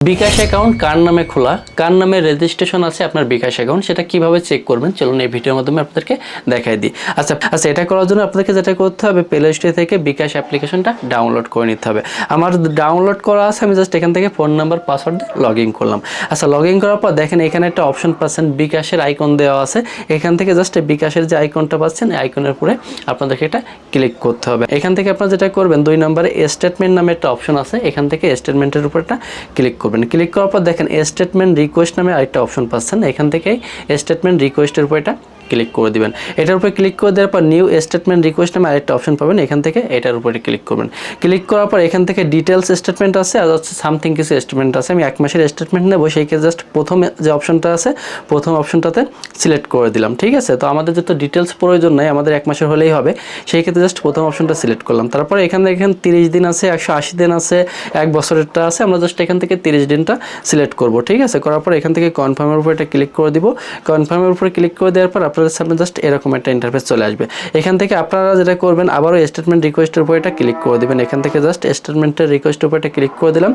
বিকাশ account কার নামে খোলা, কার নামে রেজিস্ট্রেশন আছে আপনার বিকাশ অ্যাকাউন্ট, সেটা কিভাবে চেক করবেন চলুন এই ভিডিওর মাধ্যমে আপনাদেরকে দেখাই দিই। আচ্ছা এটা করার জন্য আপনাদেরকে যেটা করতে হবে, প্লে স্টোর থেকে বিকাশ অ্যাপ্লিকেশনটা ডাউনলোড করে নিতে হবে। আমার ডাউনলোড করা আছে, আমি জাস্ট এখান থেকে ফোন নাম্বার পাসওয়ার্ড দিয়ে লগ ইন করলাম। আচ্ছা, লগ ইন করার পর দেখেন এখানে একটা অপশন পাচ্ছেন, বিকাশের আইকন দেওয়া আছে। এখান থেকে জাস্ট বিকাশের যে আইকনটা পাচ্ছেন, এই আইকনের উপরে আপনাদেরকে এটা ক্লিক করতে হবে। এখান থেকে আপনারা যেটা করবেন, 2 নম্বরে স্টেটমেন্ট নামে একটা অপশন আছে, এখান থেকে স্টেটমেন্টের উপর একটা ক্লিক করবেন। ক্লিক করার পর দেখেন স্টেটমেন্ট রিকোয়েস্ট নামে আরেকটা অপশন পাচ্ছেন, এখান থেকেই স্টেটমেন্ট রিকোয়েস্টের উপর এটা ক্লিক করে দিবেন। এটার উপরে ক্লিক করে দেওয়ার পর নিউ স্টেটমেন্ট রিকোয়েস্ট নামে আরেকটা অপশন পাবেন, এখান থেকে এটার উপরে ক্লিক করবেন। ক্লিক করার পর এখান থেকে ডিটেলস স্টেটমেন্ট আছে আর হচ্ছে সামথিং কিছু স্টেটমেন্ট আছে। আমি 1 মাসের স্টেটমেন্ট নেব, সেই ক্ষেত্রে জাস্ট প্রথম যে অপশনটা আছে প্রথম অপশনটাতে সিলেক্ট করে দিলাম। ঠিক আছে, তো আমাদের যত ডিটেলস প্রয়োজন নাই, আমাদের 1 মাসের হলেই হবে, সেই ক্ষেত্রে জাস্ট প্রথম অপশনটা সিলেক্ট করলাম। তারপরে এখান থেকে 30 দিন আছে, 180 দিন আছে, 1 বছরেরটা আছে, আমরা জাস্ট এখান থেকে 30 দিনটা সিলেক্ট করব। ঠিক আছে, করার পর এখান থেকে কনফার্মের উপর এটা ক্লিক করে দিব। কনফার্মের উপরে ক্লিক করে দেওয়ার পর আপনাদের সামনে জাস্ট এরকম একটা ইন্টারফেস চলে আসবে। এখান থেকে আপনারা যেটা করবেন, আবারও স্টেটমেন্ট রিকোয়েস্টের উপর এটা ক্লিক করে দেবেন। এখান থেকে জাস্ট স্টেটমেন্টের রিকোয়েস্টের উপর এটা ক্লিক করে দিলাম।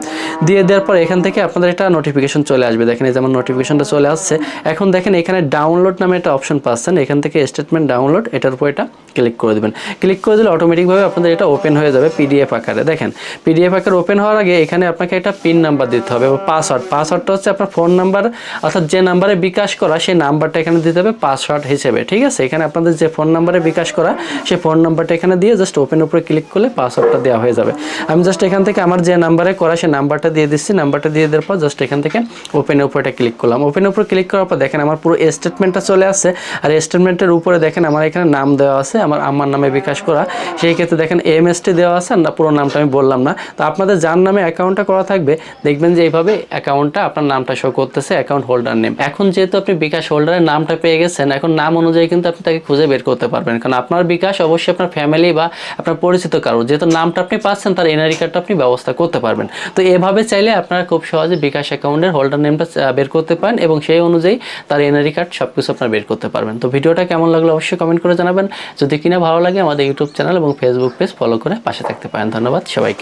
দিয়ে দেওয়ার পর এখান থেকে আপনাদের একটা নোটিফিকেশন চলে আসবে। দেখেন এই যেমন নোটিফিকেশনটা চলে আসছে। এখন দেখেন এখানে ডাউনলোড নামে একটা অপশন পাচ্ছেন, এখান থেকে স্টেটমেন্ট ডাউনলোড, এটার উপর এটা ক্লিক করে দেবেন। ক্লিক করে দিলে অটোমেটিকভাবে আপনাদের এটা ওপেন হয়ে যাবে পিডিএফ আকারে। দেখেন পিডিএফ আকারে ওপেন হওয়ার আগে এখানে আপনাকে একটা পিন নাম্বার দিতে হবে বা পাসওয়ার্ডটা হচ্ছে আপনার ফোন নাম্বার, অর্থাৎ যে নাম্বারে বিকাশ করা সেই নাম্বারটা এখানে দিতে হবে পাসওয়ার্ড হিসেবে। ঠিক আছে, এখানে আপনাদের যে ফোন নাম্বারে বিকাশ করা সেই ফোন নাম্বারটা এখানে দিয়ে জাস্ট ওপেন উপরে ক্লিক করলে পাসওয়ার্ডটা দেওয়া হয়ে যাবে। আমি জাস্ট এখান থেকে আমার যে নাম্বারে করা সেই নাম্বারটা দিয়ে দিচ্ছি। নাম্বারটা দিয়ে দেওয়ার পর জাস্ট এখান থেকে ওপেনের উপরে ক্লিক করলাম। ওপেনের উপরে ক্লিক করার পর দেখেন আমার পুরো স্টেটমেন্টটা চলে আসছে। আর স্টেটমেন্টের উপরে দেখেন আমার এখানে নাম দেওয়া আছে, আমার নামে বিকাশ করা, সেই ক্ষেত্রে দেখেন এমএসটি দেওয়া আছে, না পুরো নামটা আমি বললাম না। তো আপনাদের যার নামে অ্যাকাউন্টটা করা থাকবে দেখবেন যে এইভাবে অ্যাকাউন্টটা আপনার নামটা শো করতেছে, অ্যাকাউন্ট হোল্ডার নেম। এখন যেহেতু আপনি বিকাশ হোল্ডারের নামটা পেয়ে গেছেন, এখন নাম অনুযায়ী কিন্তু আপনি তাকে খুঁজে বের করতে পারবেন, কারণ আপনার বিকাশ অবশ্যই আপনার ফ্যামিলি বা আপনার পরিচিত কারো, যেহেতু নামটা আপনি পাচ্ছেন তার এনআরই কার্ডটা আপনি ব্যবস্থা করতে পারবেন। তো এভাবে চাইলে আপনারা খুব সহজে বিকাশ অ্যাকাউন্টের হোল্ডার নেমটা বের করতে পারেন এবং সেই অনুযায়ী তার এনআরই কার্ড সব কিছু আপনার বের করতে পারবেন। তো ভিডিওটা কেমন লাগলো অবশ্যই কমেন্ট করে জানাবেন। যদি কিনা ভালো লাগে আমাদের ইউটিউব চ্যানেল এবং ফেসবুক পেজ ফলো করে পাশে থাকতে পারেন। ধন্যবাদ সবাইকে।